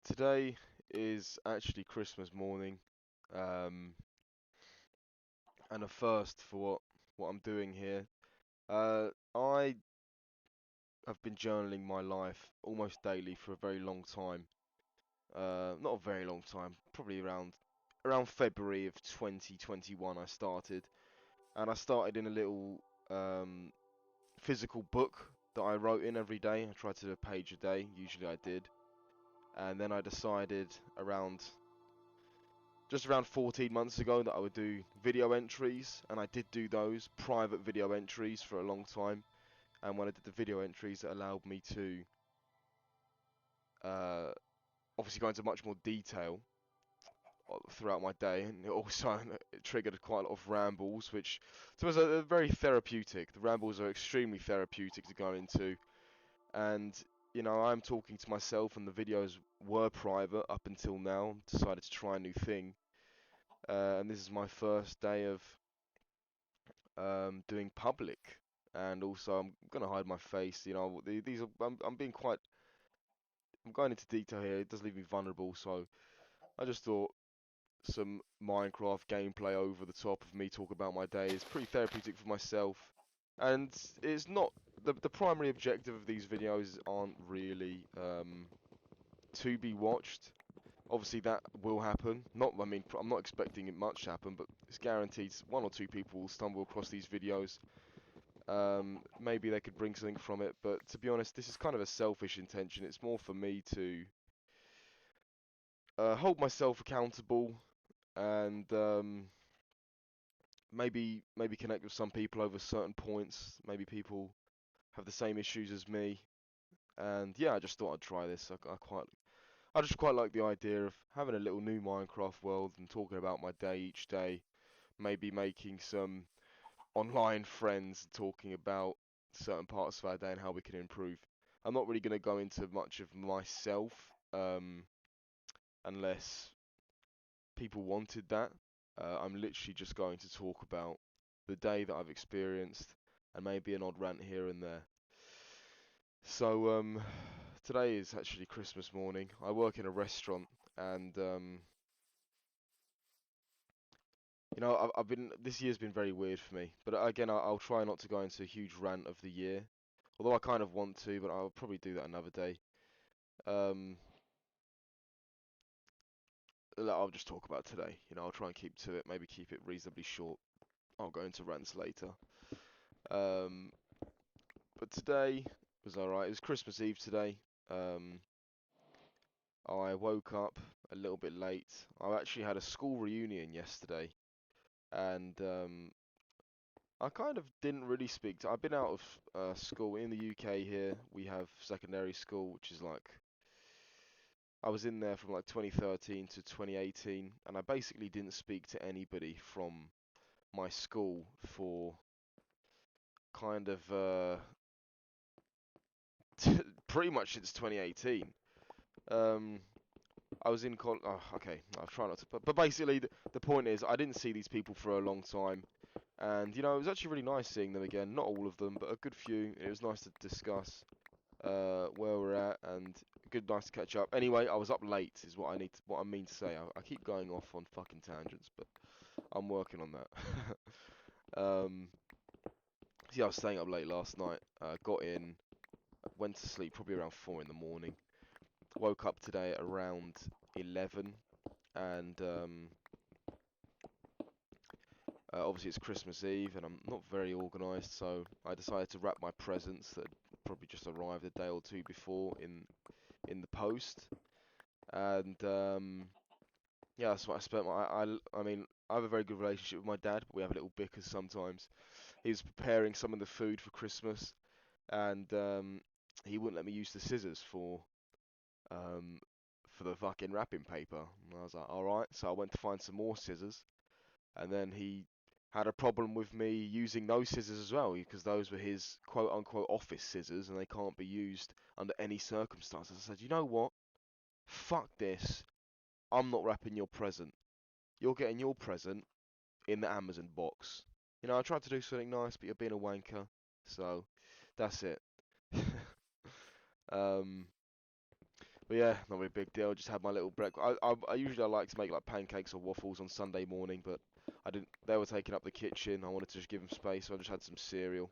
Today is actually Christmas morning, um, and a first for what I'm doing here. I have been journaling my life almost daily for a very long time. Not a very long time, probably around February of 2021 I started, and I started in a little physical book that I wrote in every day. I tried to do a page a day, usually I did, and then I decided just around 14 months ago that I would do video entries, and I did do those private video entries for a long time. And when I did the video entries, it allowed me to uh, obviously go into much more detail throughout my day, and it also it triggered quite a lot of rambles, which so it was very therapeutic. The rambles are extremely therapeutic to go into, and I'm talking to myself, and the videos were private up until now. Decided to try a new thing, and this is my first day of doing public, and also I'm gonna hide my face. These are I'm being quite. I'm going into detail here. It does leave me vulnerable, so I just thought some Minecraft gameplay over the top of me talk about my day is pretty therapeutic for myself, and it's not the primary objective of these videos aren't really to be watched. Obviously that will happen. I'm not expecting it much to happen, but it's guaranteed one or two people will stumble across these videos. Maybe they could bring something from it, but to be honest, this is kind of a selfish intention. It's more for me to hold myself accountable and maybe connect with some people over certain points. Maybe people have the same issues as me, and yeah, I just thought I'd try this. I just quite like the idea of having a little new Minecraft world and talking about my day each day. Maybe making some online friends talking about certain parts of our day and how we can improve. I'm not really going to go into much of myself um, unless people wanted that. I'm literally just going to talk about the day that I've experienced and maybe an odd rant here and there. So today is actually Christmas morning. I work in a restaurant, and I've been this year's been very weird for me. But again, I'll try not to go into a huge rant of the year. Although I kind of want to, but I'll probably do that another day. Um, I'll just talk about today. I'll try and keep to it. Maybe keep it reasonably short. I'll go into rants later. Um, but today was alright. It was Christmas Eve today. Um, I woke up a little bit late. I actually had a school reunion yesterday, and I kind of didn't really speak to. I've been out of school in the UK here. We have secondary school, which is like I was in there from like 2013 to 2018, and I basically didn't speak to anybody from my school for kind of pretty much since 2018. Um, I was in college. Oh, okay, I'll try not to. But basically, the point is, I didn't see these people for a long time, and it was actually really nice seeing them again. Not all of them, but a good few. It was nice to discuss where we're at, and nice to catch up. Anyway, I was up late, is what I mean to say. I keep going off on fucking tangents, but I'm working on that. um, yeah, I was staying up late last night. Got in, went to sleep probably around 4 in the morning. Woke up today at around 11, and obviously it's Christmas Eve, and I'm not very organised, so I decided to wrap my presents that had probably just arrived a day or two before in the post. And yeah, that's what I spent I mean, I have a very good relationship with my dad, but we have a little bickers sometimes. He was preparing some of the food for Christmas, and he wouldn't let me use the scissors um for the fucking wrapping paper. And I was like, all right. So I went to find some more scissors, and then he had a problem with me using those scissors as well, because those were his quote unquote office scissors, and they can't be used under any circumstances. I said, you know what? Fuck this. I'm not wrapping your present. You're getting your present in the Amazon box. I tried to do something nice, but you're being a wanker. So that's it. um, But yeah, not really a big deal. Just had my little breakfast. I usually like to make like pancakes or waffles on Sunday morning, but I didn't. They were taking up the kitchen. I wanted to just give them space, so I just had some cereal,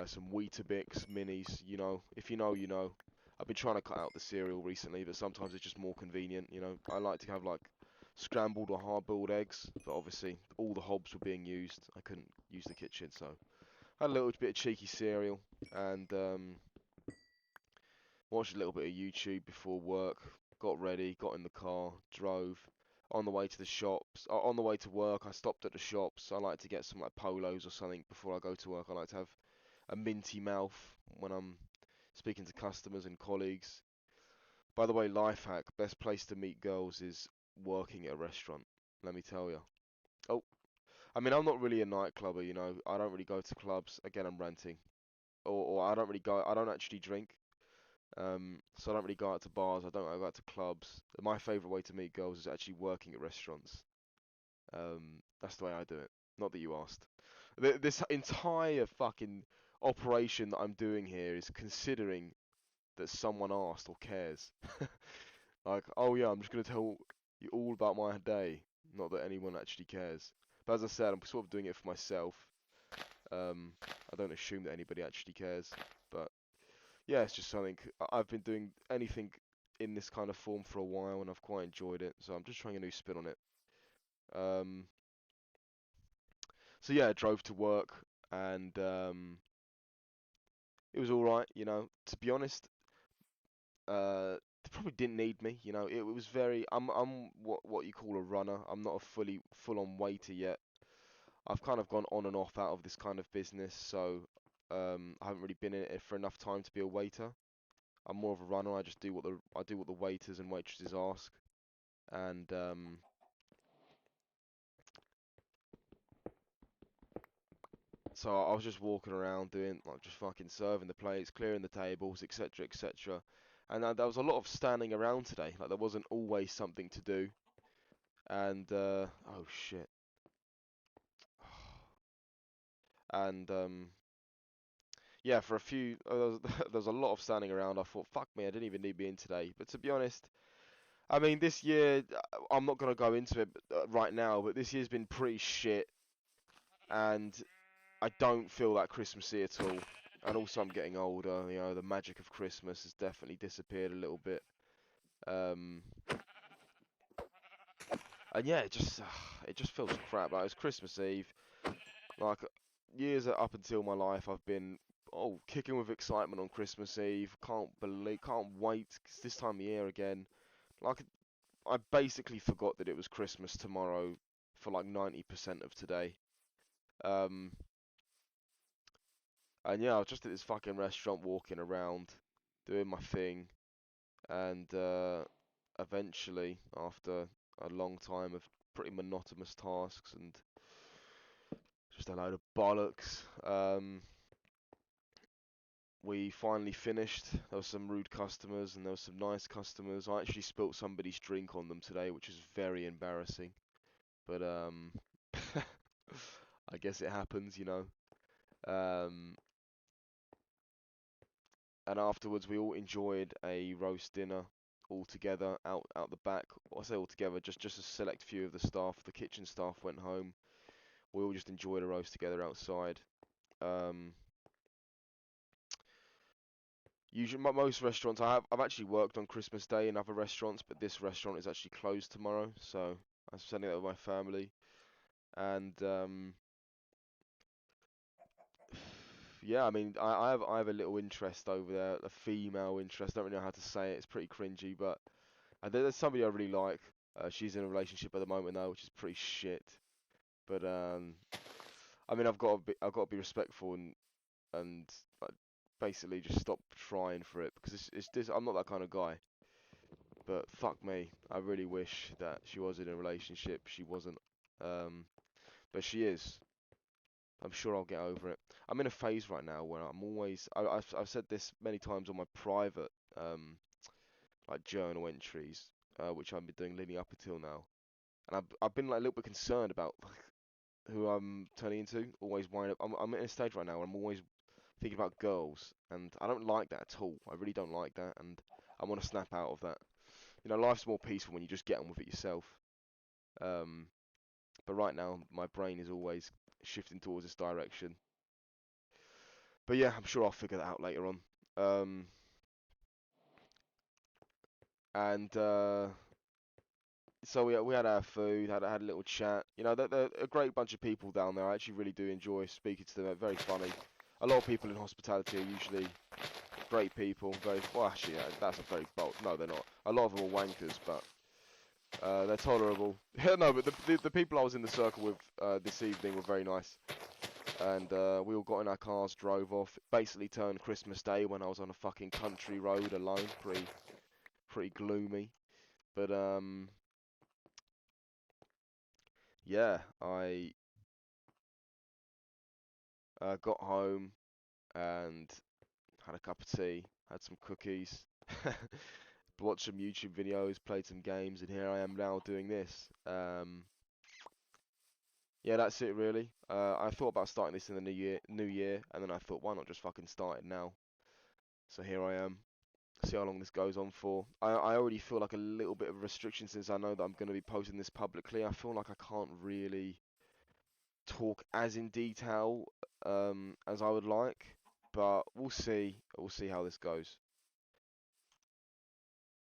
some Weetabix minis. You know, if you know, you know. I've been trying to cut out the cereal recently, but sometimes it's just more convenient. You know, I like to have like scrambled or hard-boiled eggs, but obviously all the hobs were being used. I couldn't use the kitchen, so I had a little bit of cheeky cereal and watched a little bit of YouTube before work, got ready, got in the car, drove. On the way to the shops, on the way to work, I stopped at the shops. I like to get some like polos or something before I go to work. I like to have a minty mouth when I'm speaking to customers and colleagues. By the way, life hack, best place to meet girls is working at a restaurant. Let me tell you. Oh, I mean, I'm not really a nightclubber, you know. I don't really go to clubs. Again, I'm ranting. Or I don't really go. I don't actually drink. So I don't really go out to bars. I don't go out to clubs. My favourite way to meet girls is actually working at restaurants. That's the way I do it. Not that you asked. This entire fucking operation that I'm doing here is considering that someone asked or cares. Like, oh yeah, I'm just gonna tell you all about my day. Not that anyone actually cares. But as I said, I'm sort of doing it for myself. I don't assume that anybody actually cares. But yeah, it's just something. I've been doing anything in this kind of form for a while, and I've quite enjoyed it. So I'm just trying a new spin on it. Um, so yeah, I drove to work, and it was all right. You know, to be honest, they probably didn't need me. You know, it was very. I'm what you call a runner. I'm not a full on waiter yet. I've kind of gone on and off out of this kind of business, so I haven't really been in it for enough time to be a waiter. I'm more of a runner. I do what the waiters and waitresses ask, and so I was just walking around doing like just fucking serving the plates, clearing the tables, etc., etc. And there was a lot of standing around today. Like there wasn't always something to do. And oh shit. And yeah, for a few, there was a lot of standing around. I thought, fuck me, I didn't even need me in today. But to be honest, I mean, this year, I'm not gonna go into it right now, but this year's been pretty shit, and I don't feel that Christmassy at all. And also, I'm getting older. You know, the magic of Christmas has definitely disappeared a little bit. Um, and yeah, it just feels crap. Like it's Christmas Eve. Like years up until my life, I've been kicking with excitement on Christmas Eve. Can't wait. 'Cause this time of year again. Like I basically forgot that it was Christmas tomorrow for like 90% of today. Um, and yeah, I was just at this fucking restaurant walking around, doing my thing, and eventually, after a long time of pretty monotonous tasks and just a load of bollocks, we finally finished. There were some rude customers and there were some nice customers. I actually spilt somebody's drink on them today, which is very embarrassing. But I guess it happens, you know. Um, and afterwards, we all enjoyed a roast dinner all together out the back. Well, I say all together, just a select few of the staff. The kitchen staff went home. We all just enjoyed a roast together outside. Um, Usually, most restaurants I've actually worked on Christmas Day in other restaurants, but this restaurant is actually closed tomorrow, so I'm spending it with my family. And yeah, I mean, I have a little interest over there, a female interest. I don't really know how to say it. It's pretty cringy, but there's somebody I really like. She's in a relationship at the moment though, which is pretty shit. But I mean, I've got to be respectful and like, basically just stop trying for it because it's this. I'm not that kind of guy. But fuck me, I really wish that she was in a relationship. She wasn't. Um, but she is. I'm sure I'll get over it. I'm in a phase right now where I'm always. I've said this many times on my private like journal entries, which I've been doing leading up until now, and I've been like a little bit concerned about who I'm turning into. Always wind up. I'm in a stage right now where I'm always thinking about girls, and I don't like that at all. I really don't like that, and I want to snap out of that. You know, life's more peaceful when you just get on with it yourself. But right now, my brain is always shifting towards this direction. But yeah, I'm sure I'll figure that out later on. And so we had our food, had a little chat. You know, they're a great bunch of people down there. I actually really do enjoy speaking to them. They're very funny. A lot of people in hospitality are usually great people. Very well, actually, yeah, that's a very bold. No, they're not. A lot of them are wankers, but they're tolerable. Yeah, no, but the people I was in the circle with this evening were very nice. And we all got in our cars, drove off. It basically turned Christmas Day when I was on a fucking country road alone. Pretty gloomy. But yeah, I got home and had a cup of tea, had some cookies, watched some YouTube videos, played some games, and here I am now doing this. Yeah, that's it really. I thought about starting this in the new year, and then I thought, why not just fucking start it now? So here I am. See how long this goes on for. I already feel like a little bit of a restriction since I know that I'm going to be posting this publicly. I feel like I can't really talk as in detail as I would like, but we'll see. We'll see how this goes.